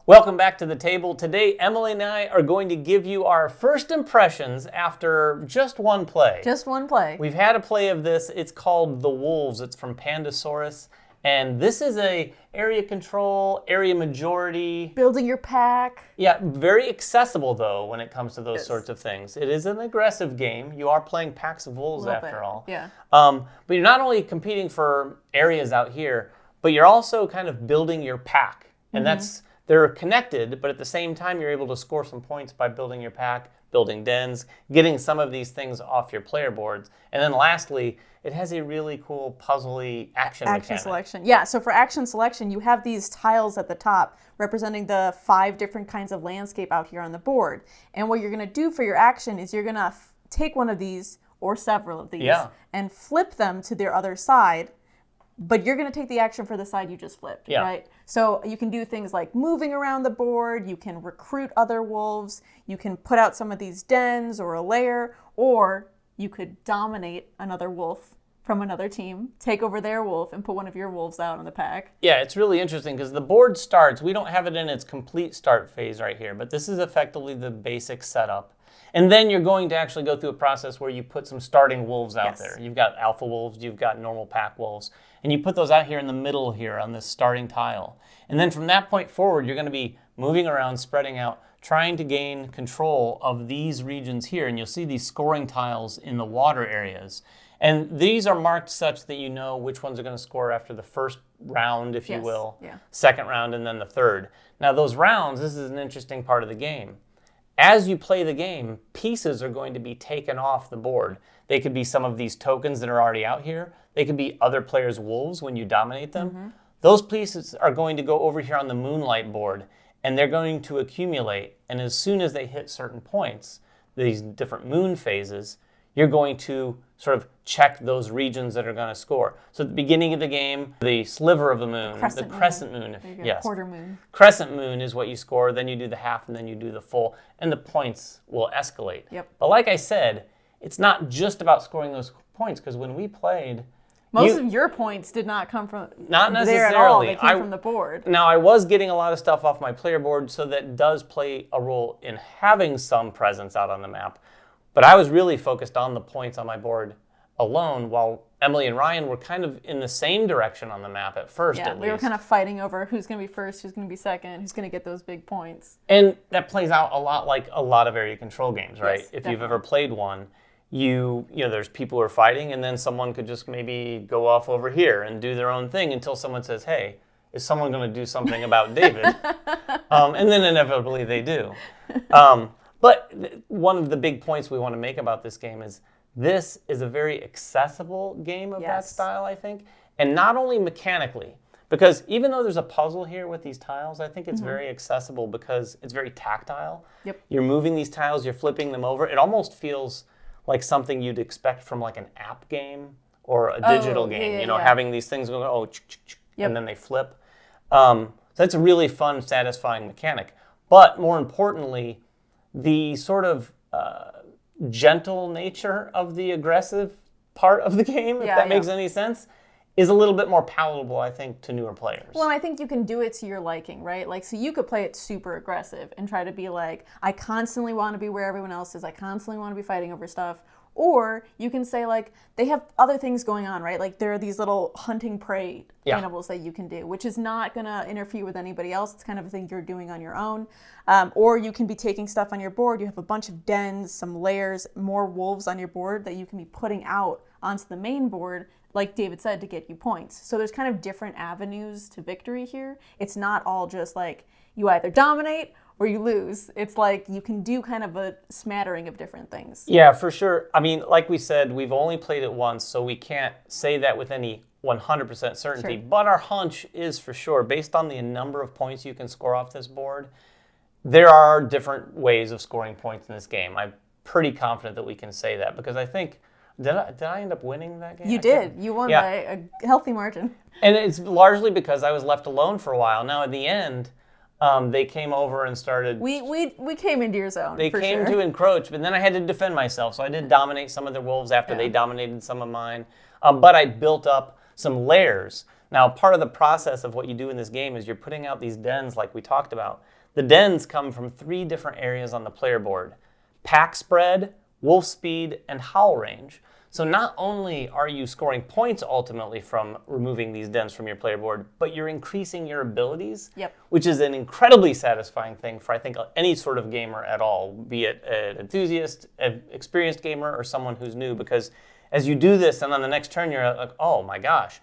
Welcome back to the table. Today, Emily and I are going to give you our first impressions after just one play. Just one play. We've had a play of this. It's called The Wolves. It's from Pandasaurus. And this is a area control, area majority. Building your pack. Yeah, very accessible, though, when it comes to those sorts of things. It is an aggressive game. You are playing packs of wolves, after all. Yeah. But you're not only competing for areas out here, but you're also kind of building your pack. And they're connected, but at the same time, you're able to score some points by building your pack, building dens, getting some of these things off your player boards. And then lastly, it has a really cool puzzly action mechanic. Selection. Yeah, so for action selection, you have these tiles at the top representing the 5 different kinds of landscape out here on the board. And what you're going to do for your action is you're going to take one of these, or several of these, and flip them to their other side. But you're going to take the action for the side you just flipped, right? So you can do things like moving around the board, you can recruit other wolves, you can put out some of these dens or a lair, or you could dominate another wolf from another team, take over their wolf, and put one of your wolves out on the pack. Yeah, it's really interesting because the board starts, we don't have it in its complete start phase right here, but this is effectively the basic setup. And then you're going to actually go through a process where you put some starting wolves out there. You've got alpha wolves, you've got normal pack wolves, and you put those out here in the middle here on this starting tile. And then from that point forward, you're going to be moving around, spreading out, trying to gain control of these regions here. And you'll see these scoring tiles in the water areas. And these are marked such that you know which ones are going to score after the first round, if you will, second round, and then the third. Now those rounds, this is an interesting part of the game. As you play the game, pieces are going to be taken off the board. They could be some of these tokens that are already out here. They could be other players' wolves when you dominate them. Those pieces are going to go over here on the moonlight board, and they're going to accumulate. And as soon as they hit certain points, these different moon phases, you're going to sort of check those regions that are going to score. So at the beginning of the game, the sliver of the moon, the crescent moon, quarter moon. Crescent moon is what you score, then you do the half, and then you do the full, and the points will escalate. But like I said, it's not just about scoring those points, because when we played... Most of your points did not come from not necessarily. There at all. They came from the board. Now, I was getting a lot of stuff off my player board, so that does play a role in having some presence out on the map. But I was really focused on the points on my board alone, while Emily and Ryan were kind of in the same direction on the map at first, at least. We were kind of fighting over who's going to be first, who's going to be second, who's going to get those big points. And that plays out a lot like a lot of area control games, right? Yes, if you've ever played one, you know, there's people who are fighting, and then someone could just maybe go off over here and do their own thing until someone says, hey, is someone going to do something about David? And then inevitably they do. But one of the big points we want to make about this game is this is a very accessible game of that style, I think. And not only mechanically, because even though there's a puzzle here with these tiles, I think it's very accessible because it's very tactile. You're moving these tiles, you're flipping them over. It almost feels like something you'd expect from like an app game or a digital game, you know, having these things go, and then they flip. So that's a really fun, satisfying mechanic. But more importantly, the sort of gentle nature of the aggressive part of the game, if that makes any sense, is a little bit more palatable, I think, to newer players. Well, I think you can do it to your liking, right? Like, so you could play it super aggressive and try to be like, I constantly want to be where everyone else is. I constantly want to be fighting over stuff. Or you can say, like, they have other things going on, right? Like, there are these little hunting prey animals that you can do, which is not going to interfere with anybody else. It's kind of a thing you're doing on your own. Or you can be taking stuff on your board. You have a bunch of dens, some layers, more wolves on your board that you can be putting out onto the main board, like David said, to get you points. So there's kind of different avenues to victory here. It's not all just like you either dominate or you lose. It's like you can do kind of a smattering of different things. Yeah, for sure. I mean, like we said, we've only played it once, so we can't say that with any 100% certainty. But our hunch is for sure, based on the number of points you can score off this board, there are different ways of scoring points in this game. I'm pretty confident that we can say that, because I think, did I end up winning that game? You did. You won by a healthy margin. And it's largely because I was left alone for a while. Now, at the end, they came over and started... We came into your zone, They came to encroach, but then I had to defend myself. So I did dominate some of their wolves after they dominated some of mine. But I built up some lairs Now, part of the process of what you do in this game is you're putting out these dens like we talked about. The dens come from 3 different areas on the player board: pack spread, wolf speed, and howl range. So not only are you scoring points ultimately from removing these dens from your player board, but you're increasing your abilities, which is an incredibly satisfying thing for, I think, any sort of gamer at all, be it an enthusiast, an experienced gamer, or someone who's new, because as you do this and on the next turn you're like, oh my gosh,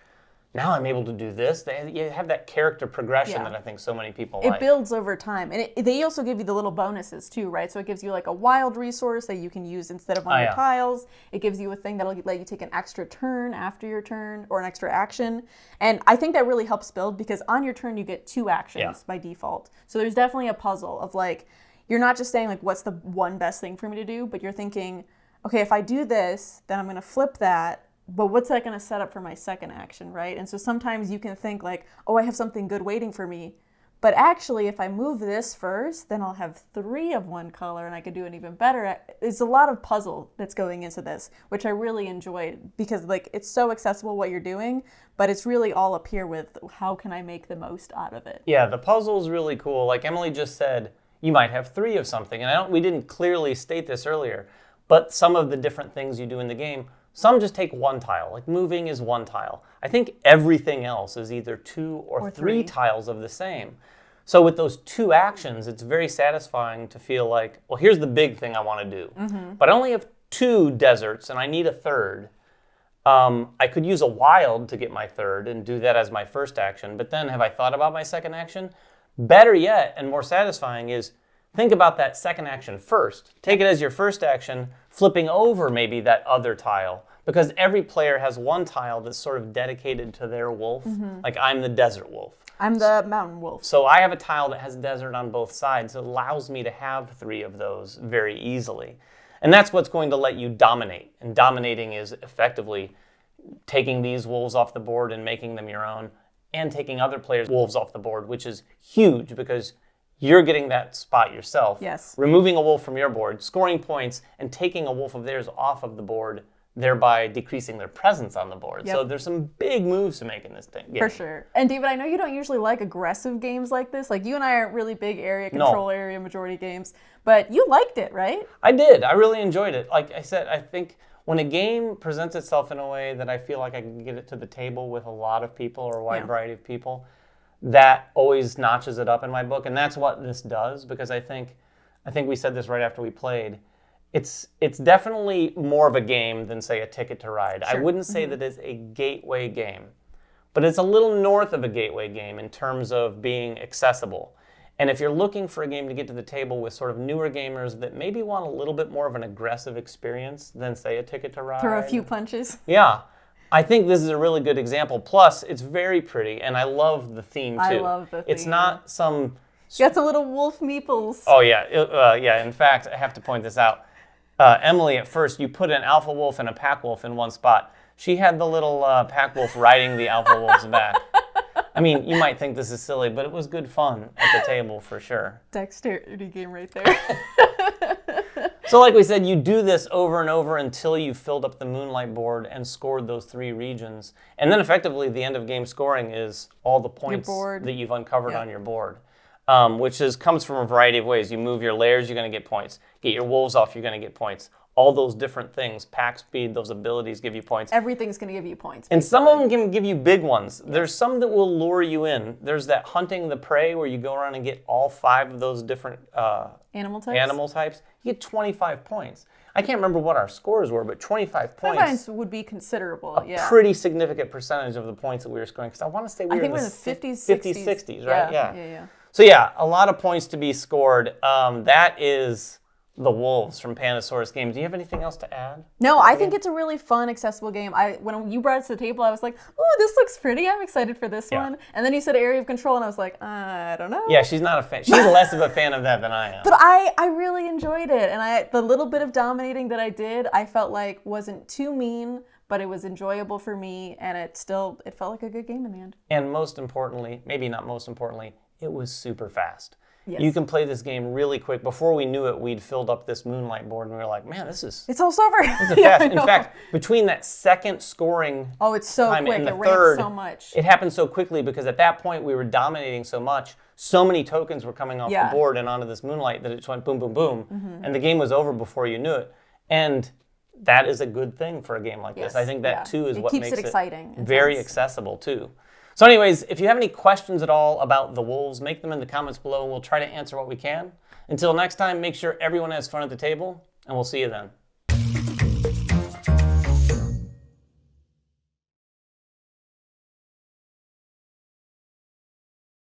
now I'm able to do this. You have that character progression that I think so many people like. It builds over time. And they also give you the little bonuses too, right? So it gives you like a wild resource that you can use instead of on your tiles. It gives you a thing that'll let you take an extra turn after your turn, or an extra action. And I think that really helps build, because on your turn you get 2 actions by default. So there's definitely a puzzle of like, you're not just saying like, what's the one best thing for me to do, but you're thinking, okay, if I do this, then I'm going to flip that. But what's that going to set up for my second action, right? And so sometimes you can think like, oh, I have something good waiting for me. But actually, if I move this first, then I'll have 3 of one color and I could do it even better. It's a lot of puzzle that's going into this, which I really enjoyed, because like it's so accessible what you're doing, but it's really all up here with how can I make the most out of it. Yeah, the puzzle's really cool. Like Emily just said, you might have 3 of something. And we didn't clearly state this earlier, but some of the different things you do in the game, some just take 1 tile, like moving is 1 tile. I think everything else is either 2 or 3 tiles of the same. So with those 2 actions, it's very satisfying to feel like, well, here's the big thing I want to do. But I only have 2 deserts and I need a third. I could use a wild to get my third and do that as my first action, but then have I thought about my second action? Better yet, and more satisfying, is think about that second action first. Take it as your first action, flipping over maybe that other tile, because every player has 1 tile that's sort of dedicated to their wolf. Like I'm the desert wolf. I'm the mountain wolf. So I have a tile that has desert on both sides. It allows me to have 3 of those very easily. And that's what's going to let you dominate. And dominating is effectively taking these wolves off the board and making them your own, and taking other players' wolves off the board, which is huge because you're getting that spot yourself. Yes. Removing a wolf from your board, scoring points, and taking a wolf of theirs off of the board, thereby decreasing their presence on the board. So there's some big moves to make in this game. For sure. And David, I know you don't usually like aggressive games like this. Like you and I aren't really big area control area majority games, but you liked it, right? I did. I really enjoyed it. Like I said, I think when a game presents itself in a way that I feel like I can get it to the table with a lot of people or a wide variety of people, that always notches it up in my book. And that's what this does, because I think we said this right after we played. It's definitely more of a game than, say, a Ticket to Ride. Sure. I wouldn't say that it's a gateway game, but it's a little north of a gateway game in terms of being accessible. And if you're looking for a game to get to the table with sort of newer gamers that maybe want a little bit more of an aggressive experience than, say, a Ticket to Ride. Throw a few punches. Yeah. I think this is a really good example. Plus, it's very pretty, and I love the theme, too. I love the theme. It's not some... You got some little wolf meeples. Oh, yeah. Yeah. In fact, I have to point this out. Emily, at first, you put an alpha wolf and a pack wolf in one spot. She had the little pack wolf riding the alpha wolf's back. I mean, you might think this is silly, but it was good fun at the table for sure. Dexterity game right there. So like we said, you do this over and over until you've filled up the Moonlight board and scored those 3 regions. And then effectively, the end of game scoring is all the points that you've uncovered on your board. Which comes from a variety of ways. You move your layers, you're going to get points. Get your wolves off, you're going to get points. All those different things, pack speed, those abilities give you points. Everything's going to give you points. And some of them can give you big ones. There's some that will lure you in. There's that hunting the prey where you go around and get all 5 of those different animal types. You get 25 points. I can't remember what our scores were, but 25 points would be considerable. A pretty significant percentage of the points that we were scoring. Because I want to say we were in the 50s, 60s, right? Yeah. So yeah, a lot of points to be scored. That is the Wolves from Pandasaurus Games. Do you have anything else to add? No, I think it's a really fun, accessible game. When you brought it to the table, I was like, "Ooh, this looks pretty. I'm excited for this one." And then you said area of control, and I was like, I don't know. Yeah, she's not a fan. She's less of a fan of that than I am. But I really enjoyed it, and the little bit of dominating that I did, I felt like wasn't too mean, but it was enjoyable for me, and it felt like a good game in the end. And most importantly, maybe not most importantly, it was super fast. Yes. You can play this game really quick. Before we knew it, we'd filled up this Moonlight board, and we were like, man, this is It's almost over. fast. Yeah, In fact, between that second scoring oh, it's so time quick. and the It ramps third, so much. it happened so quickly because at that point we were dominating so much. So many tokens were coming off the board and onto this Moonlight that it just went boom, boom, boom. And the game was over before you knew it. And that is a good thing for a game like this. I think that, too, is what makes it exciting. Very accessible, too. So anyways, if you have any questions at all about the Wolves, make them in the comments below, and we'll try to answer what we can. Until next time, make sure everyone has fun at the table, and we'll see you then.